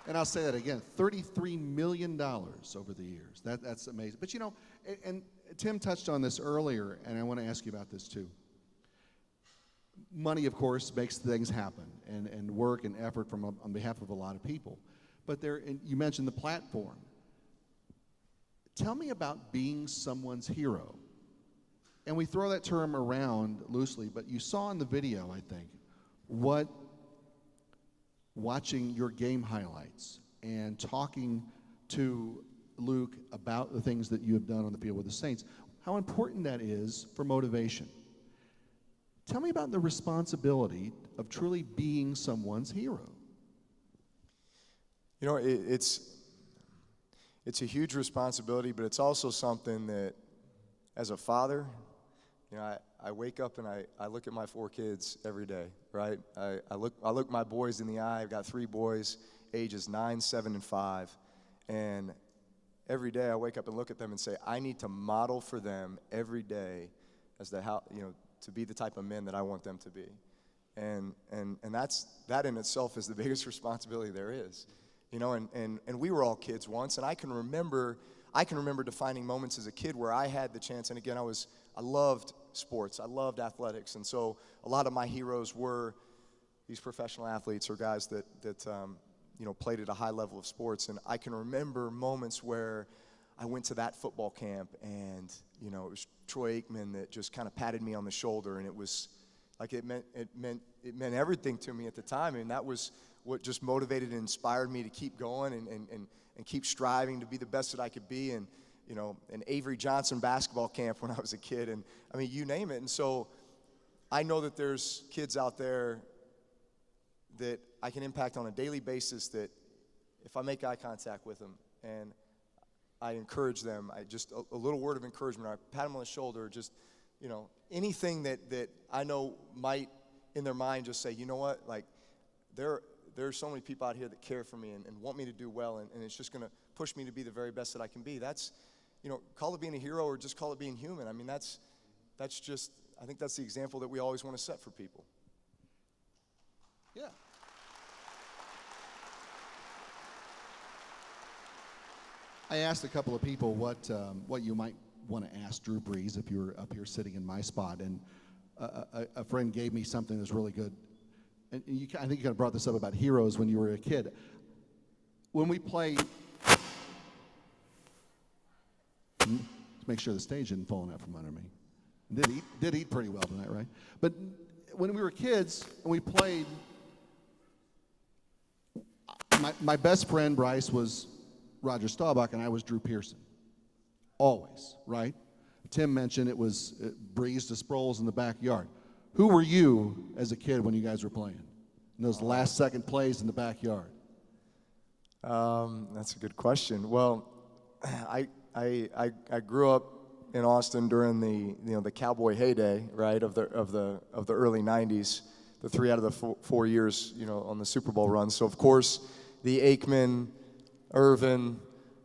And I'll say that again, $33 million over the years. That's amazing. But and Tim touched on this earlier, and I want to ask you about this too. Money, of course, makes things happen, and work and effort on behalf of a lot of people. But you mentioned the platform. Tell me about being someone's hero. And we throw that term around loosely, but you saw in the video, I think, what watching your game highlights and talking to Luke about the things that you have done on the field with the Saints, how important that is for motivation. Tell me about the responsibility of truly being someone's hero. It's a huge responsibility, but it's also something that, as a father, I wake up and I look at my 4 kids every day, right? I look my boys in the eye. I've got 3 boys, ages 9, 7, and 5, and every day I wake up and look at them and say, I need to model for them every day as to be the type of men that I want them to be, and that in itself is the biggest responsibility there is, and we were all kids once, and I can remember defining moments as a kid where I had the chance, and again, I loved sports. I loved athletics, and so a lot of my heroes were these professional athletes or guys that played at a high level of sports. And I can remember moments where I went to that football camp, and it was Troy Aikman that just kind of patted me on the shoulder, and it was like it meant everything to me at the time, and that was what just motivated and inspired me to keep going and keep striving to be the best that I could be. And an Avery Johnson basketball camp when I was a kid, and I mean, you name it. And so I know that there's kids out there that I can impact on a daily basis, that if I make eye contact with them and I encourage them. I just a little word of encouragement. I pat them on the shoulder. Just, anything that I know might in their mind just say, you know what, like there are so many people out here that care for me and want me to do well, and it's just going to push me to be the very best that I can be. That's, call it being a hero or just call it being human. I mean, that's just, I think that's the example that we always want to set for people. Yeah. I asked a couple of people what you might want to ask Drew Brees if you were up here sitting in my spot, and a friend gave me something that's really good. And I think you kind of brought this up about heroes when you were a kid. When we play, let's make sure the stage isn't falling out from under me. Did eat pretty well tonight, right? But when we were kids and we played, my best friend Bryce was Roger Staubach and I was Drew Pearson. Always, right? Tim mentioned it was Breeze to Sproles in the backyard. Who were you as a kid when you guys were playing? In those last second plays in the backyard? That's a good question. Well, I grew up in Austin during the Cowboy heyday, right, of the early '90s, the 3 out of the 4 years, on the Super Bowl run. So of course, the Aikman, Irvin,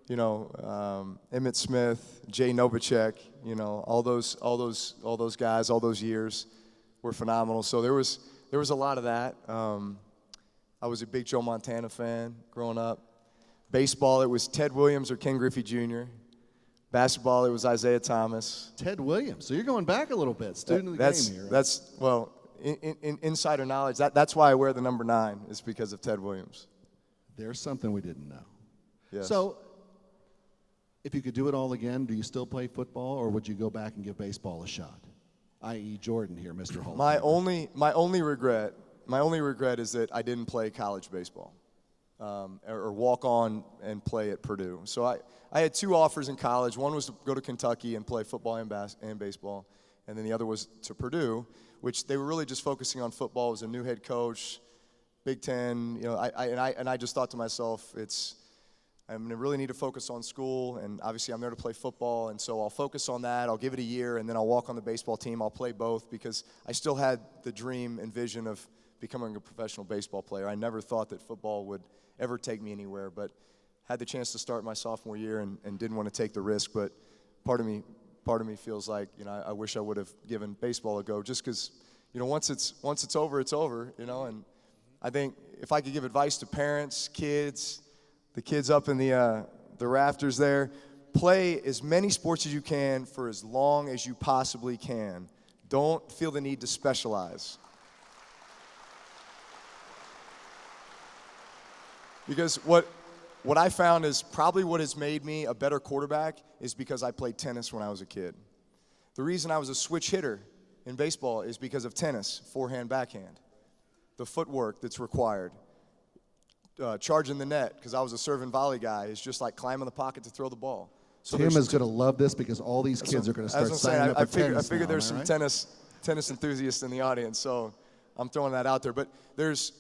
Emmitt Smith, Jay Novacek, all those guys, all those years were phenomenal. So there was a lot of that. I was a big Joe Montana fan growing up. Baseball, it was Ted Williams or Ken Griffey Jr. Basketball, it was Isaiah Thomas. Ted Williams. So you're going back a little bit, student of the game here. Right? That's, well, in insider knowledge, that's why I wear the number 9, is because of Ted Williams. There's something we didn't know. Yes. So if you could do it all again, do you still play football, or would you go back and give baseball a shot? I.e. Jordan here, Mr. Holt. My only regret is that I didn't play college baseball, or walk on and play at Purdue. So I had 2 offers in college. One was to go to Kentucky and play football and baseball, and then the other was to Purdue, which they were really just focusing on football. It was a new head coach, Big Ten. I just thought to myself, I'm going to really need to focus on school, and obviously I'm there to play football, and so I'll focus on that. I'll give it a year, and then I'll walk on the baseball team. I'll play both because I still had the dream and vision of becoming a professional baseball player. I never thought that football would ever take me anywhere, but had the chance to start my sophomore year and didn't want to take the risk. But part of me feels like, I wish I would have given baseball a go, just because, once it's over, it's over, and I think if I could give advice to parents, kids, the kids up in the rafters there, play as many sports as you can for as long as you possibly can. Don't feel the need to specialize. Because what I found is probably what has made me a better quarterback is because I played tennis when I was a kid. The reason I was a switch hitter in baseball is because of tennis, forehand, backhand. The footwork that's required. Charging the net, because I was a serve and volley guy, is just like climbing the pocket to throw the ball. So Tim is going to love this because all these kids are going to start signing up for tennis. I figured now, there's some right? tennis enthusiasts in the audience, so I'm throwing that out there. But there's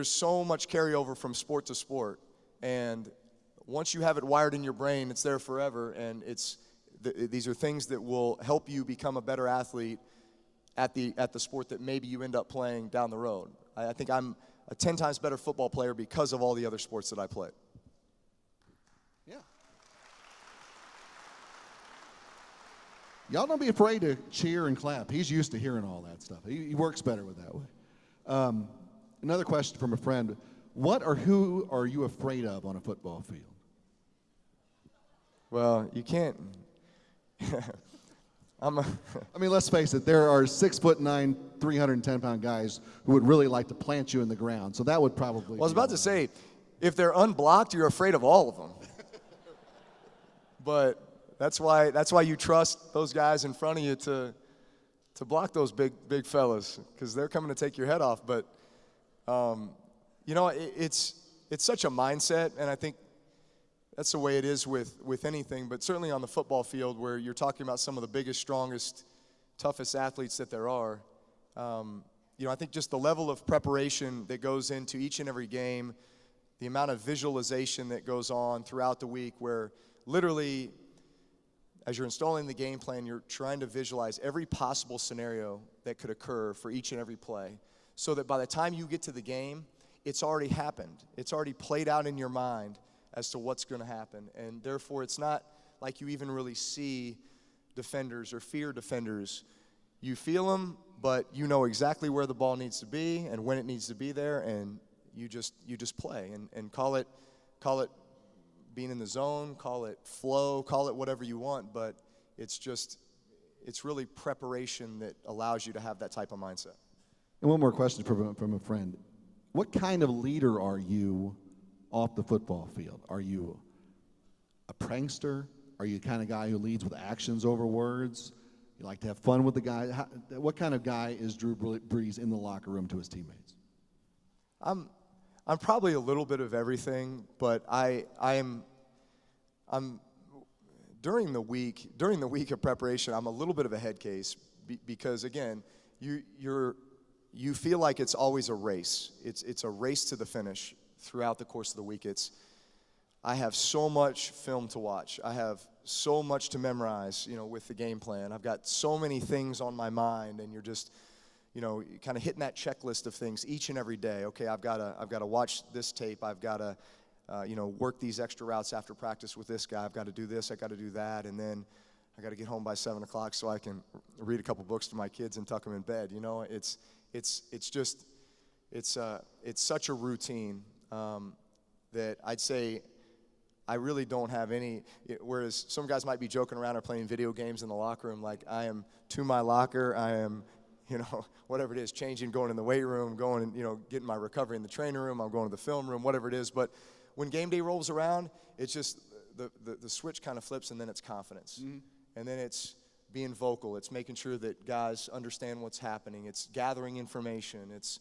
so much carryover from sport to sport, and once you have it wired in your brain, it's there forever, and these are things that will help you become a better athlete at the sport that maybe you end up playing down the road. I think I'm a 10 times better football player because of all the other sports that I played. Yeah. Y'all don't be afraid to cheer and clap. He's used to hearing all that stuff. He works better with that way. Another question from a friend. What or who are you afraid of on a football field? Well, you can't. I mean, let's face it, there are 6'9", 310-pound guys who would really like to plant you in the ground. So that would probably Well, I was about to say, if they're unblocked, you're afraid of all of them. But that's why you trust those guys in front of you to block those big fellas, because they're coming to take your head off. But it's such a mindset, and I think that's the way it is with anything, but certainly on the football field where you're talking about some of the biggest, strongest, toughest athletes that there are. I think just the level of preparation that goes into each and every game, the amount of visualization that goes on throughout the week where literally, as you're installing the game plan, you're trying to visualize every possible scenario that could occur for each and every play, so that by the time you get to the game, it's already happened. It's already played out in your mind as to what's going to happen. And therefore, it's not like you even really see defenders or fear defenders. You feel them, but you know exactly where the ball needs to be and when it needs to be there, and you just play and call it being in the zone, call it flow, call it whatever you want, but it's really preparation that allows you to have that type of mindset. And one more question from a friend. What kind of leader are you off the football field? Are you a prankster? Are you the kind of guy who leads with actions over words? You like to have fun with the guys? What kind of guy is Drew Brees in the locker room to his teammates? I'm probably a little bit of everything, but I'm during the week of preparation, I'm a little bit of a head case because again, you feel like it's always a race. It's a race to the finish throughout the course of the week. I have so much film to watch. I have so much to memorize, with the game plan. I've got so many things on my mind, and you're just, kind of hitting that checklist of things each and every day. Okay, I've got to watch this tape. I've got to, work these extra routes after practice with this guy. I've got to do this. I've got to do that, and then I got to get home by 7 o'clock so I can read a couple books to my kids and tuck them in bed. It's such a routine that I'd say I really don't have any, whereas some guys might be joking around or playing video games in the locker room, like I am to my locker, I am, whatever it is, changing, going in the weight room, going and, getting my recovery in the training room, I'm going to the film room, whatever it is. But when game day rolls around, it's just the switch kind of flips, and then it's confidence. Mm-hmm. And then it's being vocal. It's making sure that guys understand what's happening. It's gathering information. It's,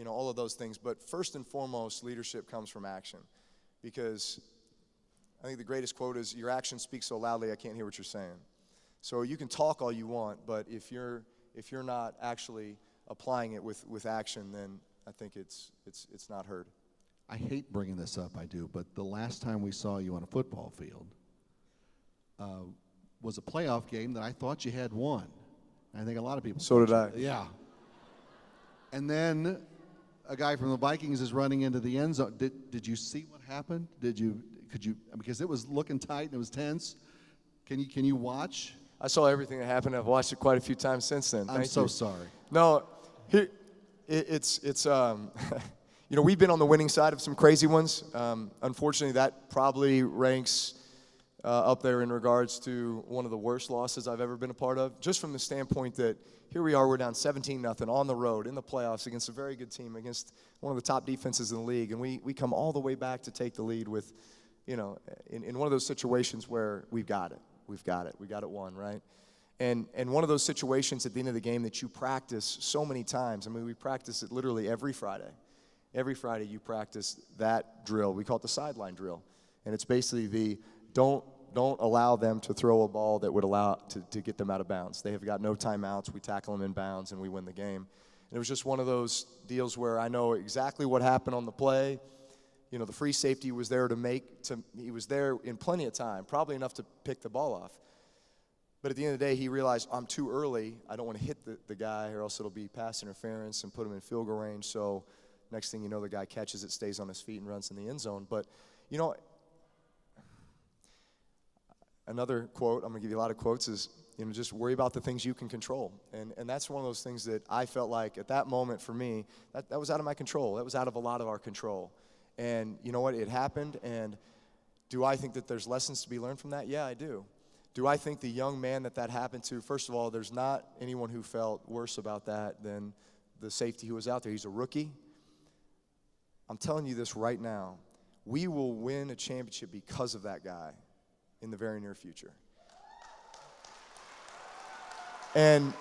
all of those things. But first and foremost, leadership comes from action, because I think the greatest quote is, your actions speak so loudly I can't hear what you're saying. So you can talk all you want, but if you're not actually applying it with action, then I think it's not heard. I hate bringing this up, I do, but the last time we saw you on a football field was a playoff game that I thought you had won. I think a lot of people. So did I. Yeah. And then a guy from the Vikings is running into the end zone. Did you see what happened? Could you? Because it was looking tight and it was tense. Can you watch? I saw everything that happened. I've watched it quite a few times since then. I'm so sorry. No, it's we've been on the winning side of some crazy ones. Unfortunately, that probably ranks up there in regards to one of the worst losses I've ever been a part of, just from the standpoint that here we are, we're down 17-0 on the road in the playoffs against a very good team, against one of the top defenses in the league, and we come all the way back to take the lead with, in one of those situations where we got it won, right? And one of those situations at the end of the game that you practice so many times. I mean, we practice it literally every Friday. Every Friday you practice that drill. We call it the sideline drill. And it's basically the don't allow them to throw a ball that would allow to get them out of bounds. They have got no timeouts. We tackle them in bounds, and we win the game. And it was just one of those deals where I know exactly what happened on the play. The free safety was there he was there in plenty of time, probably enough to pick the ball off. But at the end of the day, he realized, I'm too early. I don't want to hit the guy, or else it'll be pass interference and put him in field goal range. So next thing you know, the guy catches it, stays on his feet, and runs in the end zone. But, another quote, I'm going to give you a lot of quotes, is, just worry about the things you can control. And that's one of those things that I felt like at that moment for me, that was out of my control. That was out of a lot of our control. And you know what? It happened. And do I think that there's lessons to be learned from that? Yeah, I do. Do I think the young man that happened to, first of all, there's not anyone who felt worse about that than the safety who was out there. He's a rookie. I'm telling you this right now. We will win a championship because of that guy in the very near future. And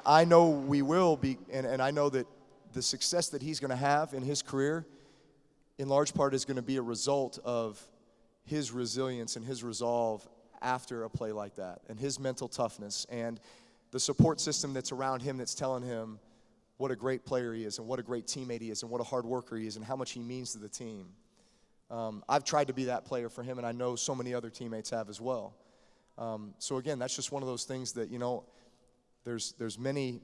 I know we will be, and I know that the success that he's going to have in his career, in large part, is going to be a result of his resilience and his resolve after a play like that, and his mental toughness, and the support system that's around him that's telling him what a great player he is, and what a great teammate he is, and what a hard worker he is, and how much he means to the team. I've tried to be that player for him, and I know so many other teammates have as well. So again, that's just one of those things that, there's many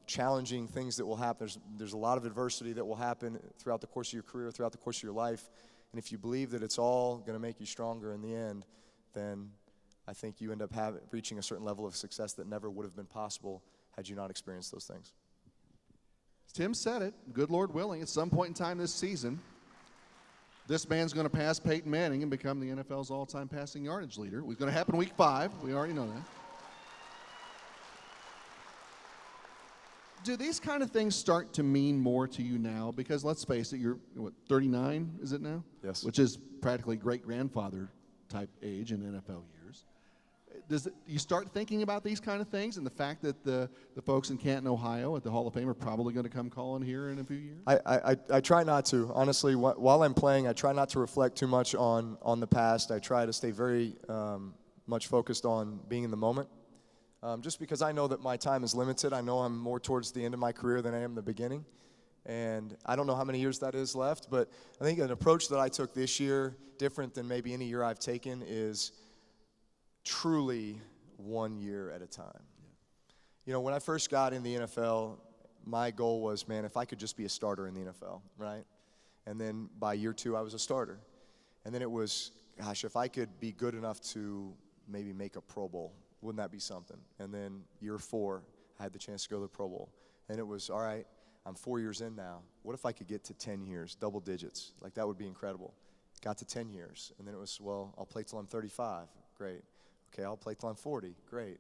challenging things that will happen. There's a lot of adversity that will happen throughout the course of your career, throughout the course of your life. And if you believe that it's all going to make you stronger in the end, then I think you end up reaching a certain level of success that never would have been possible had you not experienced those things. Tim said it, good Lord willing, at some point in time this season, this man's going to pass Peyton Manning and become the NFL's all-time passing yardage leader. It's going to happen week 5. We already know that. Do these kind of things start to mean more to you now? Because let's face it, you're, 39, is it now? Yes. Which is practically great-grandfather type age in NFL years. You start thinking about these kind of things and the fact that the folks in Canton, Ohio at the Hall of Fame are probably going to come calling here in a few years? I try not to. Honestly, while I'm playing, I try not to reflect too much on the past. I try to stay very much focused on being in the moment. Just because I know that my time is limited. I know I'm more towards the end of my career than I am the beginning. And I don't know how many years that is left, but I think an approach that I took this year, different than maybe any year I've taken, is truly 1 year at a time. When I first got in the NFL, my goal was, man, if I could just be a starter in the NFL, right? And then by year 2, I was a starter. And then it was, gosh, if I could be good enough to maybe make a Pro Bowl, wouldn't that be something? And then year 4, I had the chance to go to the Pro Bowl. And it was, all right, I'm 4 years in now. What if I could get to 10 years, double digits? Like, that would be incredible. Got to 10 years. And then it was, well, I'll play till I'm 35. Great. Okay, I'll play till I'm 40. Great.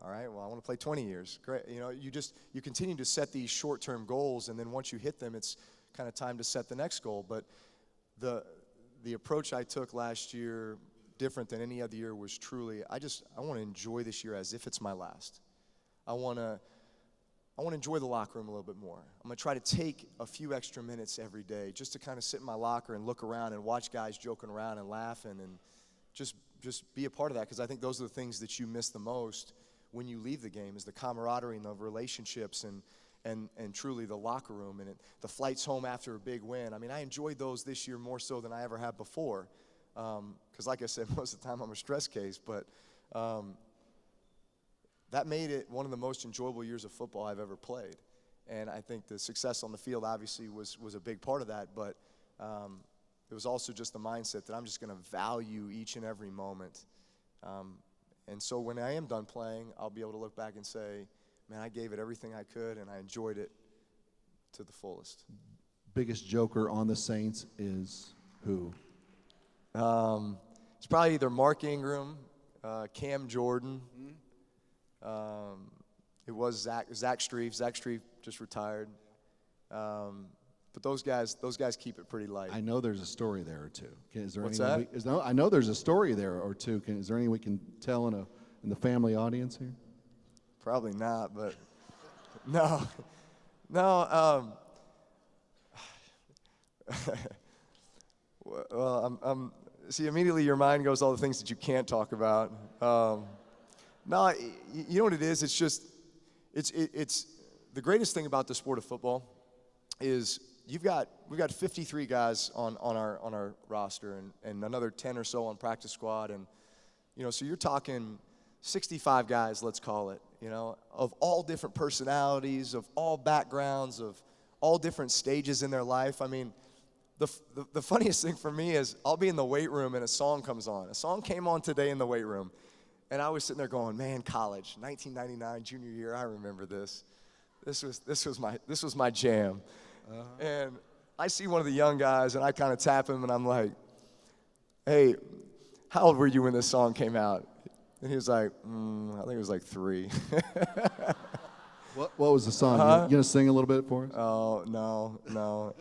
All right, well, I want to play 20 years. Great. You continue to set these short-term goals, and then once you hit them, it's kind of time to set the next goal. But the approach I took last year, different than any other year, was truly, I want to enjoy this year as if it's my last. I want to enjoy the locker room a little bit more. I'm going to try to take a few extra minutes every day just to kind of sit in my locker and look around and watch guys joking around and laughing and just be a part of that, because I think those are the things that you miss the most when you leave the game, is the camaraderie and the relationships and truly the locker room and the flights home after a big win. I mean, I enjoyed those this year more so than I ever have before. Because like I said, most of the time I'm a stress case, but that made it one of the most enjoyable years of football I've ever played. And I think the success on the field obviously was a big part of that, but it was also just the mindset that I'm just going to value each and every moment. And so when I am done playing, I'll be able to look back and say, man, I gave it everything I could and I enjoyed it to the fullest. Biggest joker on the Saints is who? It's probably either Mark Ingram, Cam Jordan. It was Zach Strief. Zach Strief just retired. But those guys keep it pretty light. I know there's a story there or two. Is there What's any that? I know there's a story there or two. Is there any we can tell in the family audience here? Probably not, but no. Well, see, immediately your mind goes all the things that you can't talk about. No, you know what it is? It's just, it's the greatest thing about the sport of football is we've got 53 guys on our roster and another 10 or so on practice squad, and so you're talking 65 guys, let's call it, of all different personalities, of all backgrounds, of all different stages in their life. I mean, the funniest thing for me is I'll be in the weight room and a song comes on. A song came on today in the weight room, and I was sitting there going, man, college, 1999, junior year, I remember this. This was my jam. And I see one of the young guys, and I kind of tap him, and I'm like, hey, how old were you when this song came out? And he was like, I think it was like 3. What was the song? You gonna sing a little bit for us? Oh, no.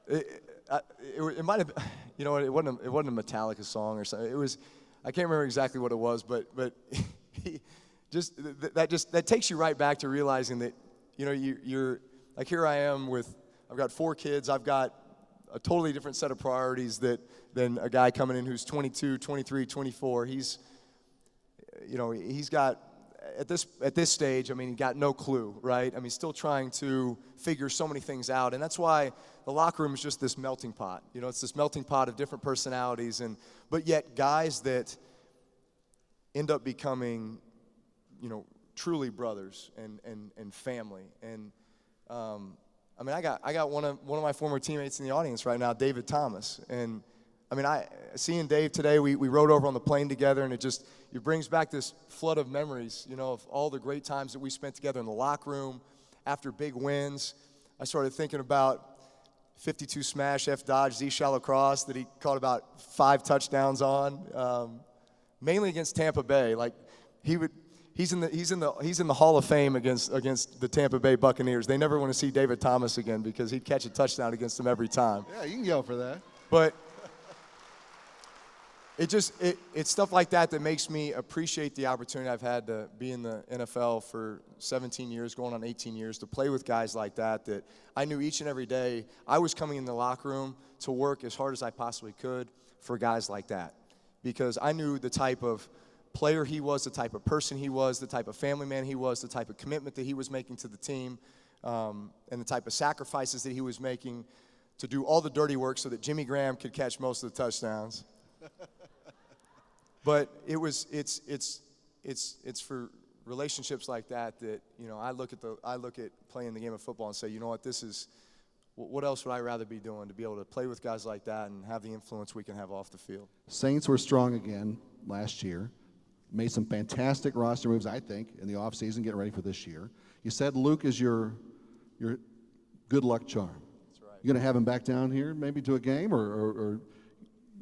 It might have, it wasn't a Metallica song or something. It was, I can't remember exactly what it was, but that takes you right back to realizing that, you're like, here I am I've got 4 kids. I've got a totally different set of priorities than a guy coming in who's 22, 23, 24. He's got at this stage, I mean, he got no clue, right? I mean, still trying to figure so many things out, and that's why the locker room is just this melting pot. You know, it's this melting pot of different personalities, but yet guys that end up becoming, you know, truly brothers and family. And I mean, I got one of my former teammates in the audience right now, David Thomas, and I mean, seeing Dave today, we rode over on the plane together, and it brings back this flood of memories, you know, of all the great times that we spent together in the locker room after big wins. I started thinking about 52 smash F Dodge Z shallow cross that he caught about 5 touchdowns on, mainly against Tampa Bay. Like he's in the Hall of Fame against the Tampa Bay Buccaneers. They never want to see David Thomas again because he'd catch a touchdown against them every time. Yeah, you can yell for that. But it's stuff like that makes me appreciate the opportunity I've had to be in the NFL for 17 years, going on 18 years, to play with guys like that I knew each and every day I was coming in the locker room to work as hard as I possibly could for guys like that, because I knew the type of player he was, the type of person he was, the type of family man he was, the type of commitment that he was making to the team, and the type of sacrifices that he was making to do all the dirty work so that Jimmy Graham could catch most of the touchdowns. But it's for relationships like that, you know, I look at playing the game of football and say, you know what else would I rather be doing, to be able to play with guys like that and have the influence we can have off the field. Saints were strong again last year. Made some fantastic roster moves, I think, in the offseason, getting ready for this year. You said Luke is your good luck charm. That's right. You going to have him back down here maybe to a game, or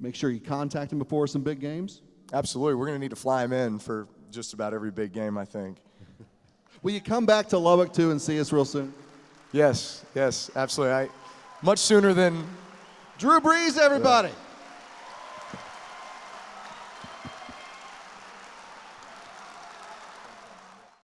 make sure you contact him before some big games? Absolutely. We're going to need to fly him in for just about every big game, I think. Will you come back to Lubbock, too, and see us real soon? Yes, absolutely. Much sooner than... Drew Brees, everybody. Yeah.